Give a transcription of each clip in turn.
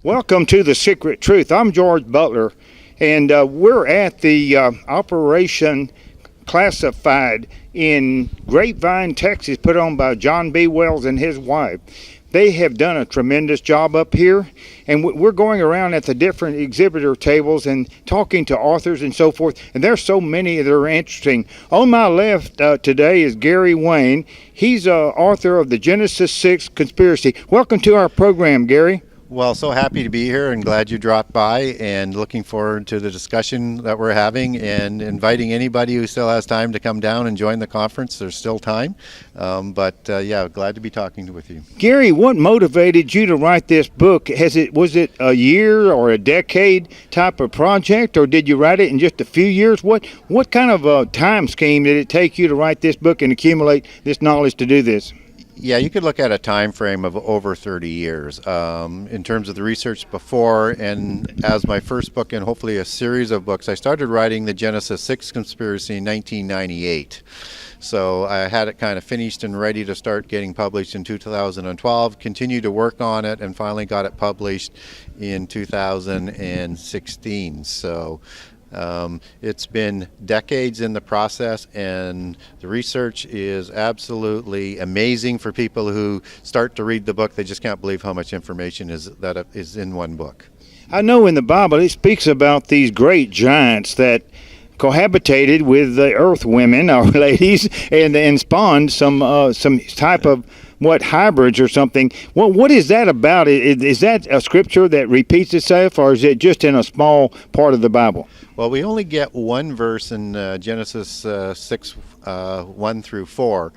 Welcome to The Secret Truth. I'm George Butler, and we're at the Operation Classified in Grapevine, Texas, put on by John B. Wells and his wife. They have done a tremendous job up here, and we're going around at the different exhibitor tables and talking to authors and so forth, and there's so many that are interesting. On my left today is Gary Wayne. He's author of the Genesis 6 Conspiracy. Welcome to our program, Gary. Well, so happy to be here and glad you dropped by, and looking forward to the discussion that we're having and inviting anybody who still has time to come down and join the conference. There's still time, yeah, glad to be talking with you. Gary, what motivated you to write this book? Was it a year or a decade type of project, or did you write it in just a few years? What kind of a time scheme did it take you to write this book and accumulate this knowledge to do this? Yeah, you could look at a time frame of over 30 years in terms of the research before, and as my first book and hopefully a series of books, I started writing the Genesis 6 Conspiracy in 1998. So I had it kind of finished and ready to start getting published in 2012, continued to work on it, and finally got it published in 2016. So it's been decades in the process, and the research is absolutely amazing for people who start to read the book. They just can't believe how much information is in one book. I know in the Bible it speaks about these great giants that cohabitated with the earth women or ladies and spawned some type of hybrids or something. What is that about? Is that a scripture that repeats itself, or is it just in a small part of the Bible? Well, we only get one verse in Genesis 6, 1 through 4,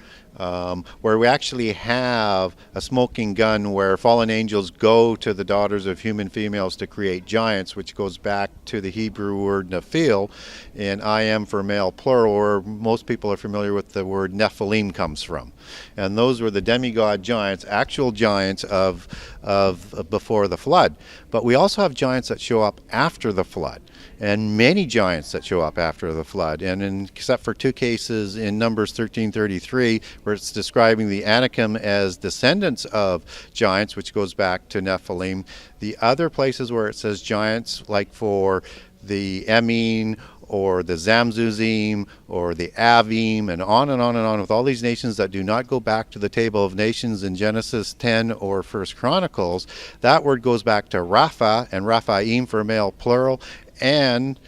where we actually have a smoking gun where fallen angels go to the daughters of human females to create giants, which goes back to the Hebrew word Nephil, and I am for male plural, where most people are familiar with the word Nephilim comes from. And those were the demigod giants, actual giants of before the flood. But we also have giants that show up after the flood, and many giants that show up after the flood. And except for two cases in Numbers 13:33, where it's describing the Anakim as descendants of giants, which goes back to Nephilim, the other places where it says giants, like for the Emim or the Zamzuzim or the Avim, and on and on and on, with all these nations that do not go back to the table of nations in Genesis 10 or First Chronicles, that word goes back to Rapha, and Raphaim for male plural, and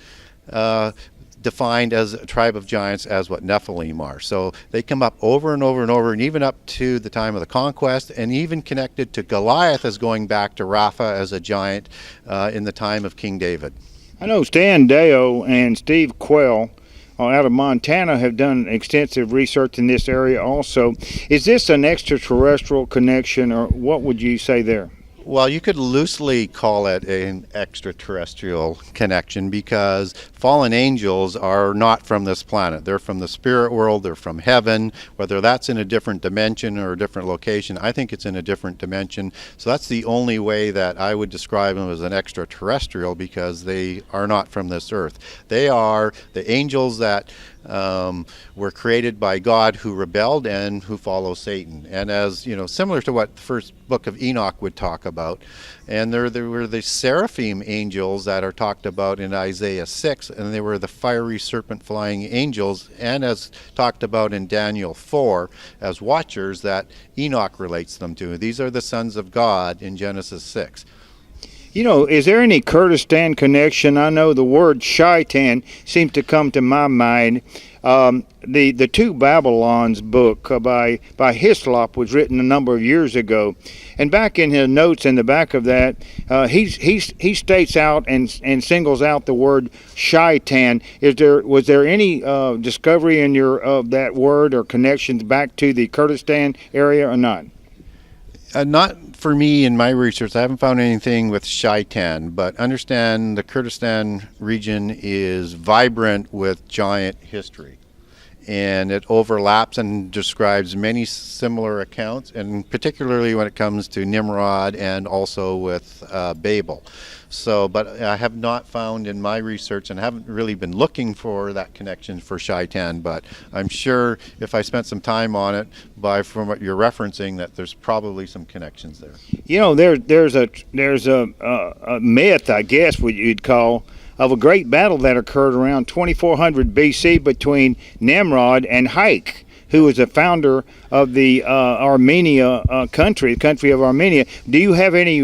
defined as a tribe of giants as what Nephilim are. So they come up over and over and over, and even up to the time of the conquest, and even connected to Goliath as going back to Rapha as a giant in the time of King David. I know Stan Deyo and Steve Quayle out of Montana have done extensive research in this area also. Is this an extraterrestrial connection, or what would you say there? Well, you could loosely call it an extraterrestrial connection, because fallen angels are not from this planet. They're from the spirit world, they're from heaven. Whether that's in a different dimension or a different location, I think it's in a different dimension. So that's the only way that I would describe them as an extraterrestrial, because they are not from this earth. They are the angels that were created by God, who rebelled and who follow Satan. And as you know, similar to what the first book of Enoch would talk about. And there were the seraphim angels that are talked about in Isaiah 6, and they were the fiery serpent flying angels, and as talked about in Daniel 4 as watchers that Enoch relates them to. These are the sons of God in Genesis 6. You know, is there any Kurdistan connection? I know the word shaitan seems to come to my mind. The Two Babylons book by Hislop was written a number of years ago, and back in his notes in the back of that, he states out and singles out the word shaitan. Was there any discovery in of that word or connections back to the Kurdistan area or not? Not for me in my research. I haven't found anything with shaitan, but understand the Kurdistan region is vibrant with giant history. and it overlaps and describes many similar accounts, and particularly when it comes to Nimrod and also with Babel. So, but I have not found in my research, and haven't really been looking for that connection for Shaitan, but I'm sure if I spent some time on it, from what you're referencing, that there's probably some connections there. You know, there's a myth, I guess, what you'd call, of a great battle that occurred around 2400 BC between Nimrod and Haik, who was the founder of the Armenia country of Armenia. Do you have any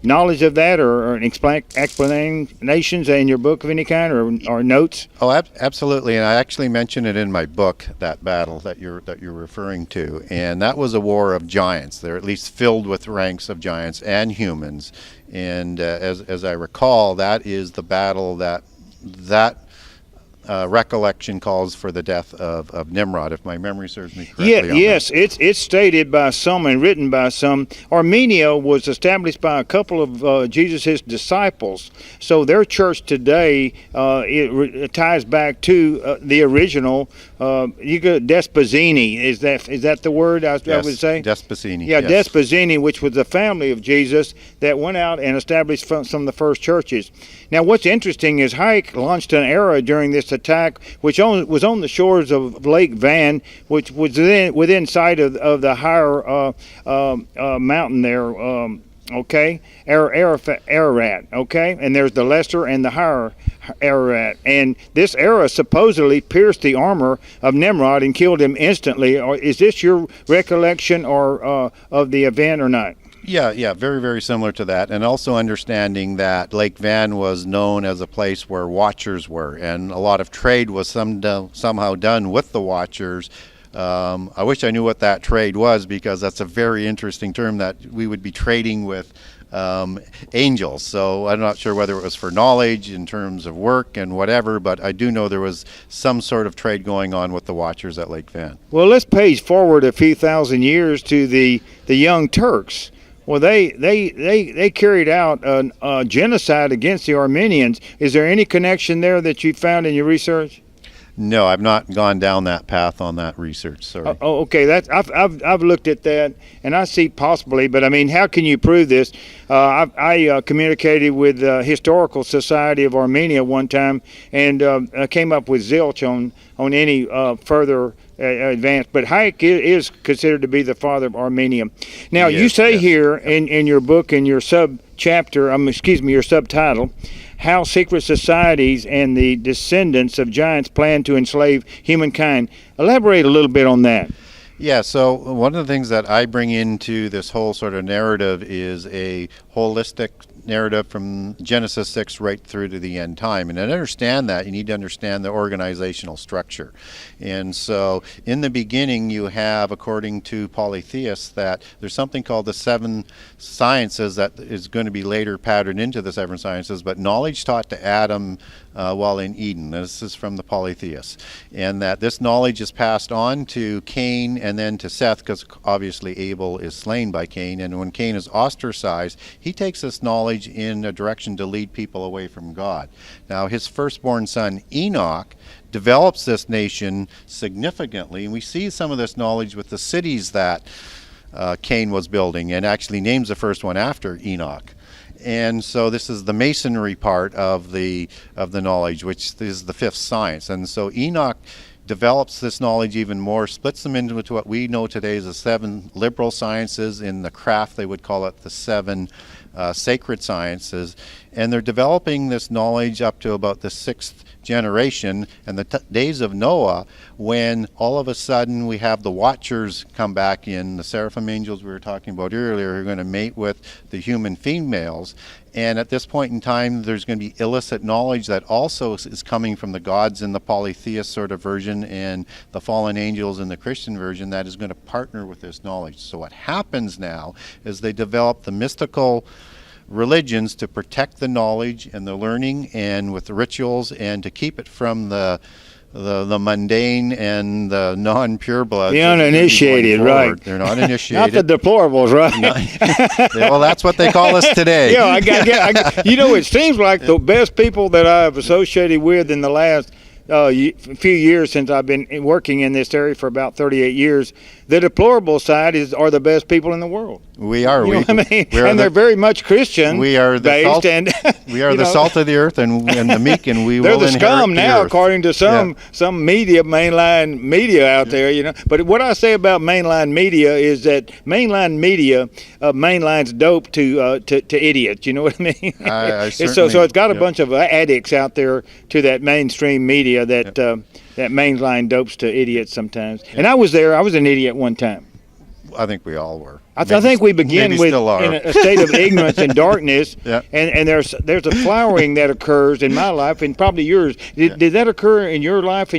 knowledge of that, or explanations in your book of any kind, or notes? Oh, absolutely, and I actually mention it in my book, that battle that you're referring to, and that was a war of giants. They're at least filled with ranks of giants and humans, and as I recall, that is the battle that recollection calls for the death of Nimrod, if my memory serves me correctly. Yes, it's stated by some and written by some. Armenia was established by a couple of Jesus' disciples, so their church today it ties back to the original. Despazini, is that the word I would say? Despazini. Yeah, yes. Despazini, which was the family of Jesus that went out and established some of the first churches. Now, what's interesting is Haik launched an era during this attack, which was on the shores of Lake Van, which was within sight of the higher mountain there. Okay, Ararat. Okay, and there's the lesser and the higher Ararat, and this era supposedly pierced the armor of Nimrod and killed him instantly. Is this your recollection or of the event or not? Yeah, very, very similar to that, and also understanding that Lake Van was known as a place where watchers were, and a lot of trade was somehow done with the watchers. I wish I knew what that trade was, because that's a very interesting term, that we would be trading with angels. So I'm not sure whether it was for knowledge in terms of work and whatever, but I do know there was some sort of trade going on with the watchers at Lake Van. Well, let's page forward a few thousand years to the Young Turks. Well, they carried out a genocide against the Armenians. Is there any connection there that you found in your research? No, I've not gone down that path on that research. Sorry. Okay. I've looked at that, and I see possibly, but I mean, how can you prove this? I communicated with the Historical Society of Armenia one time, and came up with zilch on any further advanced. But Haik is considered to be the father of Armenia. Now, Yes, you say yes. here in your book, in your your subtitle, how secret societies and the descendants of giants plan to enslave humankind. Elaborate a little bit on that. Yeah, so one of the things that I bring into this whole sort of narrative is a holistic narrative from Genesis 6 right through to the end time. And to understand that, you need to understand the organizational structure. And so in the beginning, you have, according to polytheists, that there's something called the seven sciences that is going to be later patterned into the seven sciences, but knowledge taught to Adam while in Eden. This is from the polytheists. And that this knowledge is passed on to Cain and then to Seth, because obviously Abel is slain by Cain. And when Cain is ostracized, he takes this knowledge in a direction to lead people away from God. Now, his firstborn son, Enoch, develops this nation significantly, and we see some of this knowledge with the cities that Cain was building, and actually names the first one after Enoch. And so this is the masonry part of the knowledge, which is the fifth science. And so Enoch develops this knowledge even more, splits them into what we know today as the seven liberal sciences. In the craft, they would call it the seven sacred sciences. And they're developing this knowledge up to about the sixth generation and the days of Noah, when all of a sudden we have the watchers come back in, the seraphim angels we were talking about earlier, who are going to mate with the human females. And at this point in time, there's going to be illicit knowledge that also is coming from the gods in the polytheist sort of version and the fallen angels in the Christian version that is going to partner with this knowledge. So what happens now is they develop the mystical religions to protect the knowledge and the learning and with the rituals, and to keep it from the mundane and the non-purebloods. The uninitiated, right. They're not initiated. Not the deplorables, right? Well, that's what they call us today. Yeah, it seems like the best people that I've associated with in the last a few years since I've been working in this area for about 38 years, the deplorable side are the best people in the world. We are. You know what I mean? We are and they're very much Christian. We are the based, salt. And we are the salt of the earth, and the meek, and we they're will the inherit scum the now, earth. according to some media, mainline media out there. You know, but what I say about mainline media is that mainline media mainlines dope to idiots. You know what I mean? I so it's got a yeah. bunch of addicts out there to that mainstream media that that mainline dopes to idiots sometimes. Yeah. And I was there. I was an idiot one time. I think we all were. I think we begin maybe with still are. in a state of ignorance and darkness, Yeah. and there's a flowering that occurs in my life and probably yours. Did that occur in your life?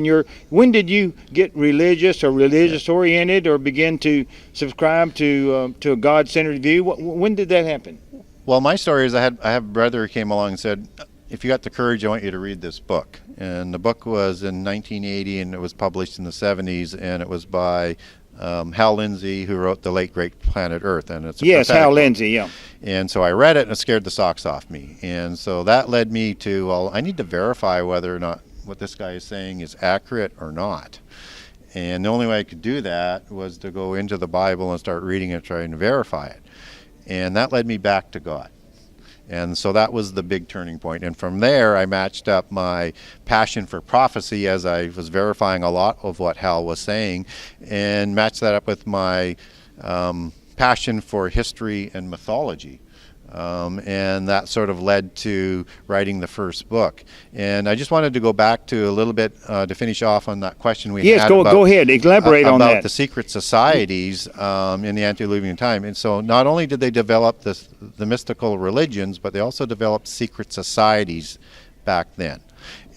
When did you get religious or religious oriented or begin to subscribe to a God-centered view? When did that happen? Well, my story is I have a brother who came along and said, if you got the courage, I want you to read this book. And the book was in 1980, and it was published in the 70s, and it was by Hal Lindsey, who wrote The Late Great Planet Earth. And it's Yes, prophetic Hal book. Lindsey, yeah. And so I read it, and it scared the socks off me. And so that led me to, well, I need to verify whether or not what this guy is saying is accurate or not. And the only way I could do that was to go into the Bible and start reading it, trying to verify it. And that led me back to God. And so that was the big turning point. And from there, I matched up my passion for prophecy as I was verifying a lot of what Hal was saying, and matched that up with my passion for history and mythology. And that sort of led to writing the first book. And I just wanted to go back to a little bit to finish off on that question we had about, go ahead. Elaborate on about that. the secret societies in the antediluvian time. And so not only did they develop the mystical religions, but they also developed secret societies back then.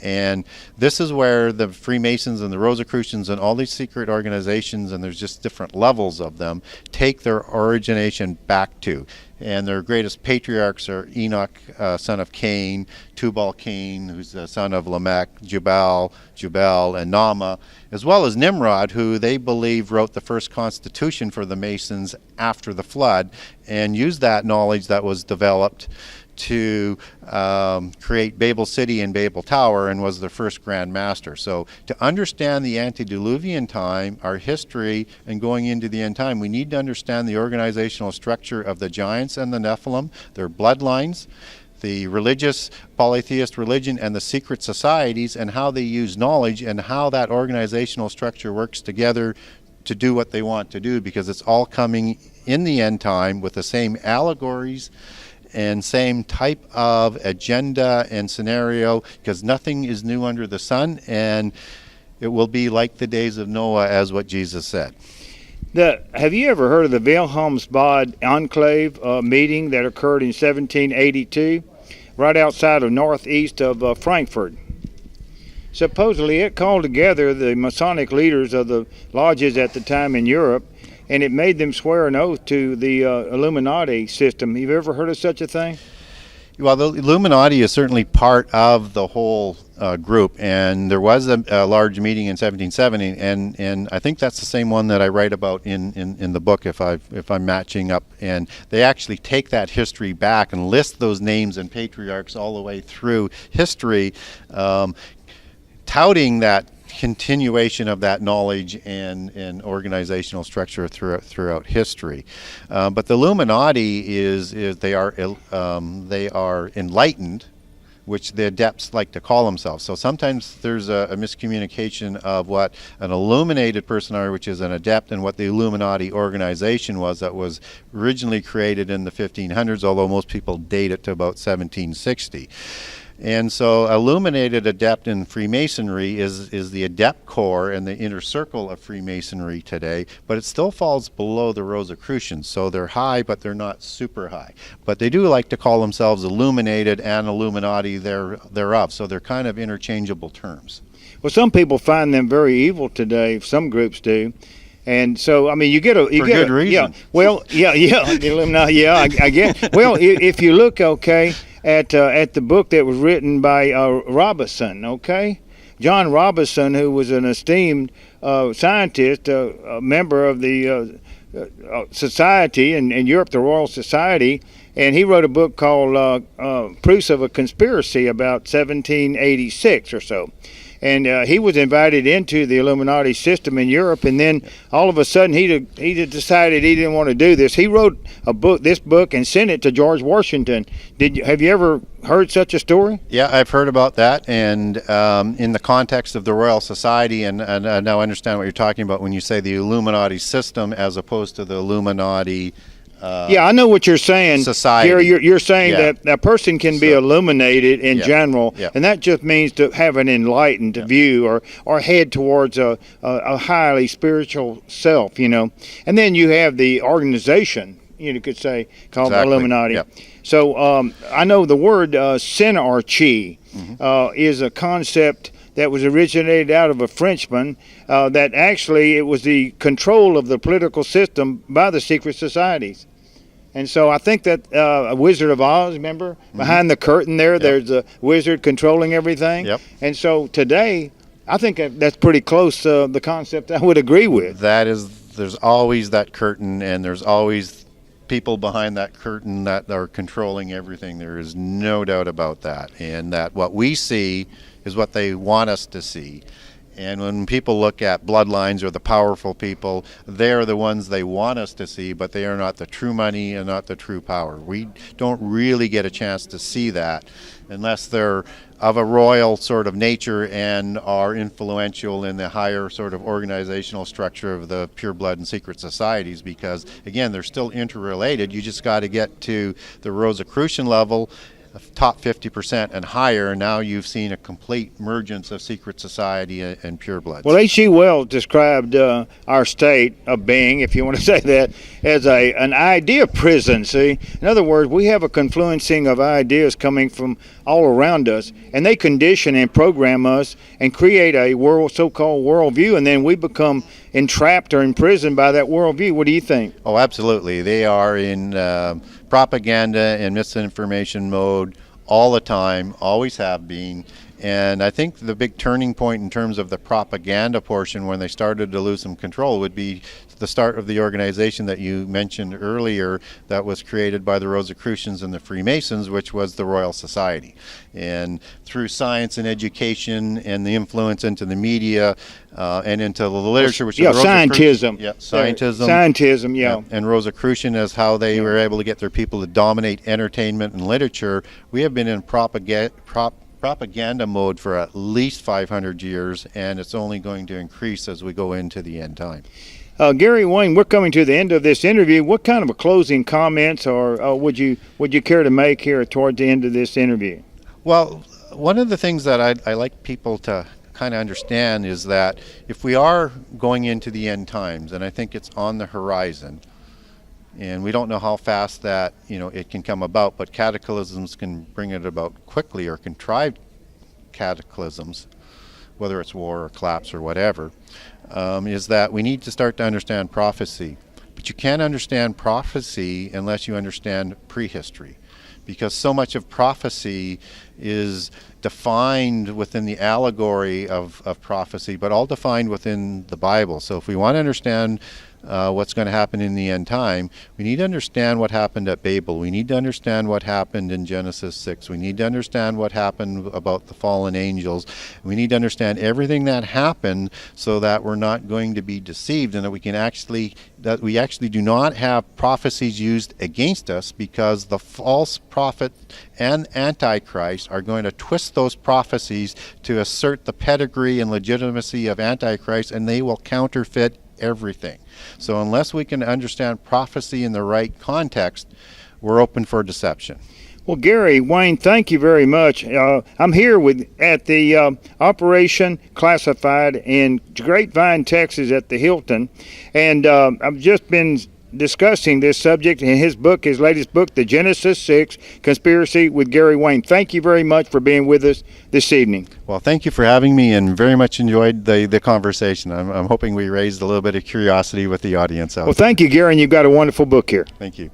And this is where the Freemasons and the Rosicrucians and all these secret organizations, and there's just different levels of them, take their origination back to. And their greatest patriarchs are Enoch, son of Cain, Tubal-Cain, who's the son of Lamech, Jubal, and Nama, as well as Nimrod, who they believe wrote the first constitution for the Masons after the flood, and used that knowledge that was developed to create Babel City and Babel Tower, and was the first Grand Master. So to understand the antediluvian time, our history, and going into the end time, we need to understand the organizational structure of the giants and the Nephilim, their bloodlines, the religious polytheist religion, and the secret societies, and how they use knowledge and how that organizational structure works together to do what they want to do, because it's all coming in the end time with the same allegories and same type of agenda and scenario, because nothing is new under the sun, and it will be like the days of Noah, as what Jesus said. Have you ever heard of the Wilhelmsbad Enclave meeting that occurred in 1782, right outside of northeast of Frankfurt? Supposedly it called together the Masonic leaders of the lodges at the time in Europe, and it made them swear an oath to the Illuminati system. Have you ever heard of such a thing? Well, the Illuminati is certainly part of the whole group, and there was a large meeting in 1770, and I think that's the same one that I write about in the book, if I'm matching up. And they actually take that history back and list those names and patriarchs all the way through history, touting that continuation of that knowledge and organizational structure throughout history. But the Illuminati they are enlightened, which the adepts like to call themselves. So sometimes there's a miscommunication of what an illuminated person are, which is an adept, and what the Illuminati organization was, that was originally created in the 1500s, although most people date it to about 1760. And so illuminated adept in Freemasonry is the adept core and the inner circle of Freemasonry today, but it still falls below the Rosicrucians. So they're high, but they're not super high. But they do like to call themselves illuminated and Illuminati thereof, so they're kind of interchangeable terms. Well, some people find them very evil today. Some groups do. And so, I mean, you get good reason. Yeah. Well, yeah. Illuminati, yeah, I get. Well, if you look, okay, at the book that was written by Robinson, okay, John Robinson, who was an esteemed scientist, a member of the society in Europe, the Royal Society, and he wrote a book called Proofs of a Conspiracy about 1786 or so. and he was invited into the Illuminati system in Europe, and then all of a sudden he decided he didn't want to do this. He wrote this book, and sent it to George Washington. Have you ever heard such a story? Yeah, I've heard about that, and in the context of the Royal Society, and I now understand what you're talking about when you say the Illuminati system as opposed to the Illuminati. Yeah, I know what you're saying. Society. Gary, you're saying Yeah. that a person can be illuminated in Yeah. general, Yeah. and that just means to have an enlightened view or head towards a highly spiritual self, And then you have the organization, you could say, called the Exactly. Illuminati. Yeah. So I know the word synarchy is a concept that was originated out of a Frenchman, that actually it was the control of the political system by the secret societies. And so I think that a Wizard of Oz, remember, behind the curtain there, there's a wizard controlling everything. Yep. And so today, I think that's pretty close to the concept I would agree with. There's always that curtain, and there's always people behind that curtain that are controlling everything. There is no doubt about that, and that what we see is what they want us to see. And when people look at bloodlines or the powerful people, they're the ones they want us to see, but they are not the true money and not the true power. We don't really get a chance to see that unless they're of a royal sort of nature and are influential in the higher sort of organizational structure of the pure blood and secret societies, because again, they're still interrelated. You just got to get to the Rosicrucian level, top 50% and higher, and now you've seen a complete emergence of secret society and purebloods. Well, H.G. Wells described our state of being, if you want to say that, as an idea prison, see? In other words, we have a confluencing of ideas coming from all around us, and they condition and program us and create a so-called worldview, and then we become entrapped or imprisoned by that worldview. What do you think? Oh, absolutely. They are in propaganda and misinformation mode all the time, always have been. And I think the big turning point in terms of the propaganda portion, when they started to lose some control, would be the start of the organization that you mentioned earlier that was created by the Rosicrucians and the Freemasons, which was the Royal Society. And through science and education and the influence into the media and into the literature, which is scientism. Yeah, scientism. Scientism, yeah. And Rosicrucian is how they were able to get their people to dominate entertainment and literature. We have been in propaganda mode for at least 500 years, and it's only going to increase as we go into the end time. Gary Wayne, we're coming to the end of this interview. What kind of a closing comments or would you care to make here toward the end of this interview? Well, one of the things that I like people to kind of understand is that if we are going into the end times, and I think it's on the horizon, and we don't know how fast that it can come about, but cataclysms can bring it about quickly, or contrived cataclysms, whether it's war or collapse or whatever, is that we need to start to understand prophecy. But you can't understand prophecy unless you understand prehistory, because so much of prophecy is defined within the allegory of prophecy, but all defined within the Bible. So if we want to understand what's going to happen in the end time, we need to understand what happened at Babel. We need to understand what happened in Genesis 6. We need to understand what happened about the fallen angels. We need to understand everything that happened so that we're not going to be deceived, and that we actually do not have prophecies used against us, because the false prophet and Antichrist are going to twist those prophecies to assert the pedigree and legitimacy of Antichrist, and they will counterfeit everything. So unless we can understand prophecy in the right context, we're open for deception. Well, Gary Wayne, thank you very much. I'm here at the Operation Classified in Grapevine, Texas, at the Hilton, and I've just been discussing this subject in his latest book, The Genesis 6 Conspiracy, with Gary Wayne. Thank you very much for being with us this evening. Well, thank you for having me, and very much enjoyed the conversation. I'm hoping we raised a little bit of curiosity with the audience out Well, thank you, Gary, and you've got a wonderful book here. there. Thank you.